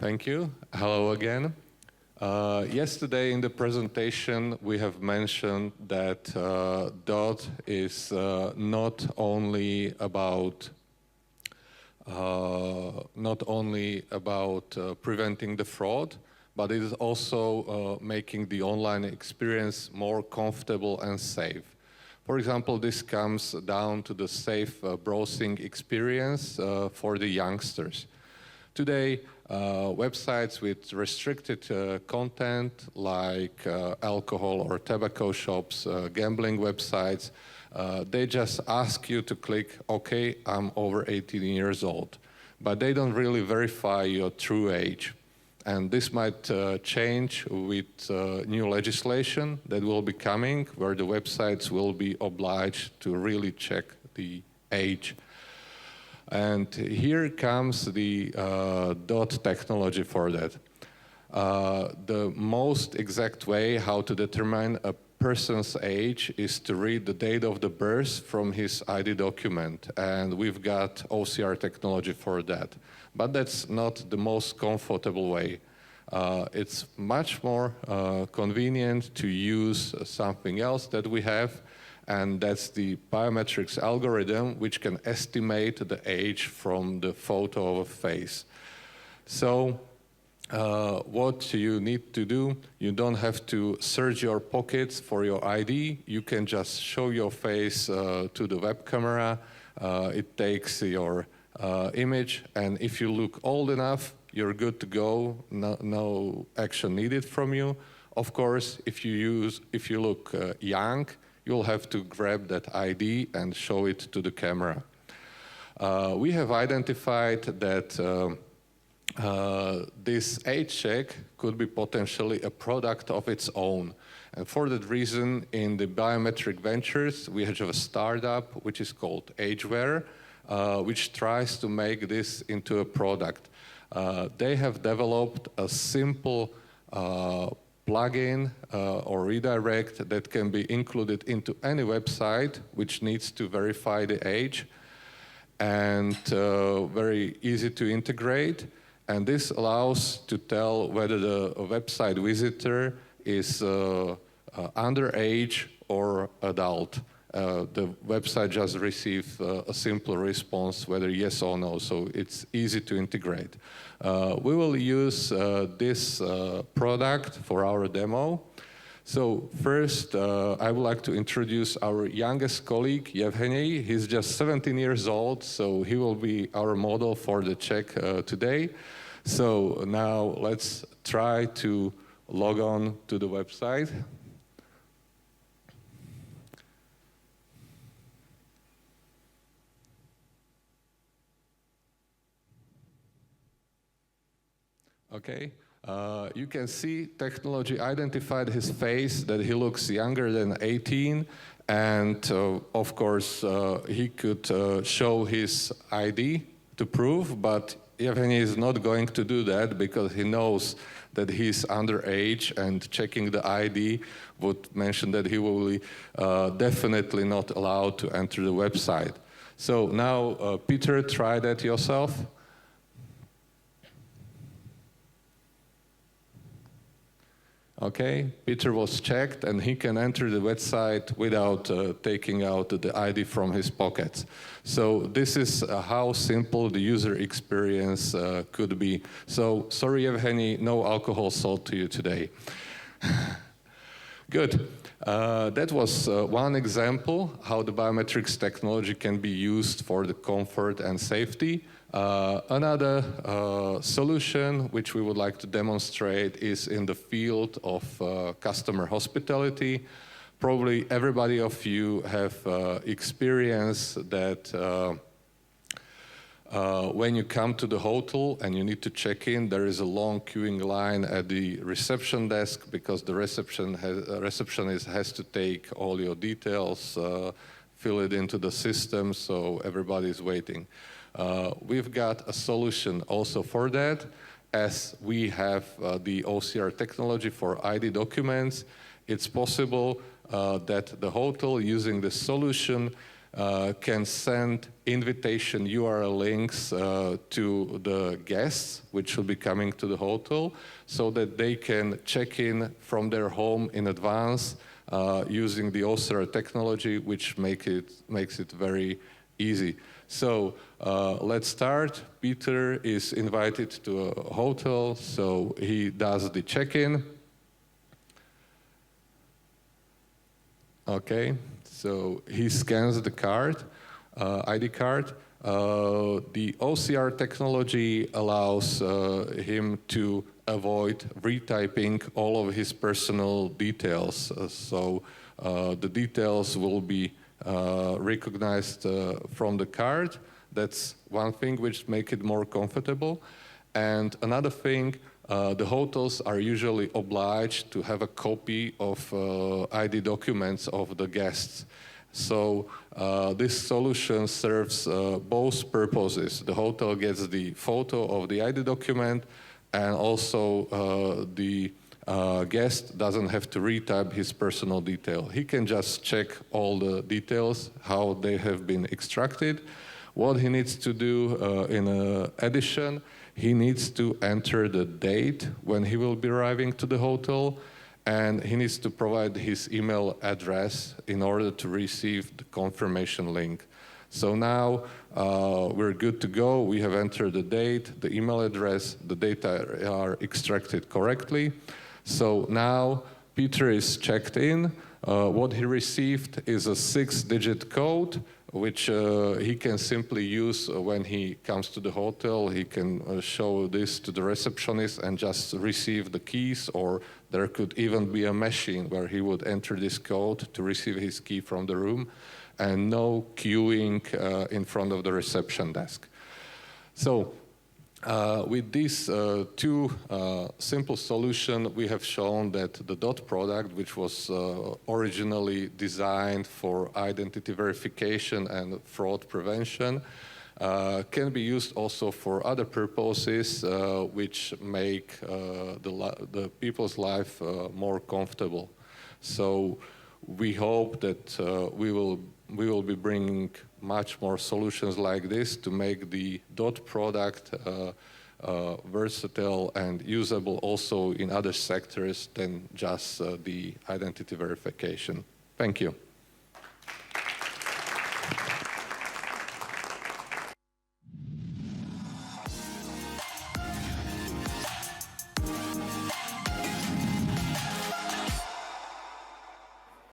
Thank you. Hello again. Yesterday in the presentation we have mentioned that DOT is not only about preventing the fraud, but it is also making the online experience more comfortable and safe. For example, this comes down to the safe browsing experience for the youngsters. Today, websites with restricted content like alcohol or tobacco shops, gambling websites, they just ask you to click, okay, I'm over 18 years old. But they don't really verify your true age. And this might change with new legislation that will be coming, where the websites will be obliged to really check the age. And here comes the DOT technology for that. The most exact way how to determine a person's age is to read the date of the birth from his ID document. And we've got OCR technology for that. But that's not the most comfortable way. It's much more convenient to use something else that we have, and that's the Biometrics algorithm, which can estimate the age from the photo of a face. So what you need to do, you don't have to search your pockets for your ID. You can just show your face to the web camera. It takes your image, and if you look old enough, you're good to go. No action needed from you. Of course, if you look young, you'll have to grab that ID and show it to the camera. We have identified that this age check could be potentially a product of its own. And for that reason, in the Biometric Ventures, we have a startup which is called AgeWare, which tries to make this into a product. They have developed a simple plugin or redirect that can be included into any website which needs to verify the age, and very easy to integrate. And this allows to tell whether the website visitor is underage or adult. The website just receives a simple response, whether yes or no, so it's easy to integrate. We will use this product for our demo. So first, I would like to introduce our youngest colleague, Yevgeny. He's just 17 years old, so he will be our model for the check today. So now let's try to log on to the website. Okay, you can see technology identified his face, that he looks younger than 18, and of course he could show his ID to prove, but Yevgeny is not going to do that because he knows that he's underage, and checking the ID would mention that he will be definitely not allowed to enter the website. So now, Peter, try that yourself. Okay, Peter was checked, and he can enter the website without taking out the ID from his pockets. So this is how simple the user experience could be. So sorry, Evgeny, no alcohol sold to you today. Good. That was one example how the biometrics technology can be used for the comfort and safety. Another solution which we would like to demonstrate is in the field of customer hospitality. Probably everybody of you have experienced that when you come to the hotel and you need to check in, there is a long queuing line at the reception desk because the receptionist has to take all your details, fill it into the system, so everybody is waiting. We've got a solution also for that, as we have the OCR technology for ID documents. It's possible that the hotel, using this solution, can send invitation URL links to the guests, which will be coming to the hotel, so that they can check in from their home in advance using the OSERA technology, which makes it very easy. So let's start. Peter is invited to a hotel, so he does the check-in. Okay, so he scans the card, ID card. The OCR technology allows him to avoid retyping all of his personal details. So the details will be recognized from the card. That's one thing which makes it more comfortable. And another thing, the hotels are usually obliged to have a copy of ID documents of the guests. So this solution serves both purposes. The hotel gets the photo of the ID document, and also the guest doesn't have to retype his personal detail. He can just check all the details, how they have been extracted. What he needs to do in addition, he needs to enter the date when he will be arriving to the hotel, and he needs to provide his email address in order to receive the confirmation link. So now we're good to go. We have entered the date, the email address, the data are extracted correctly. So now Peter is checked in. What he received is a 6-digit code, which he can simply use when he comes to the hotel. He can show this to the receptionist and just receive the keys, or there could even be a machine where he would enter this code to receive his key from the room, and no queuing in front of the reception desk. So with these two simple solutions, we have shown that the DOT product, which was originally designed for identity verification and fraud prevention, can be used also for other purposes, which make the people's life more comfortable. So we hope that we will be bringing much more solutions like this to make the DOT product versatile and usable also in other sectors than just the identity verification. Thank you.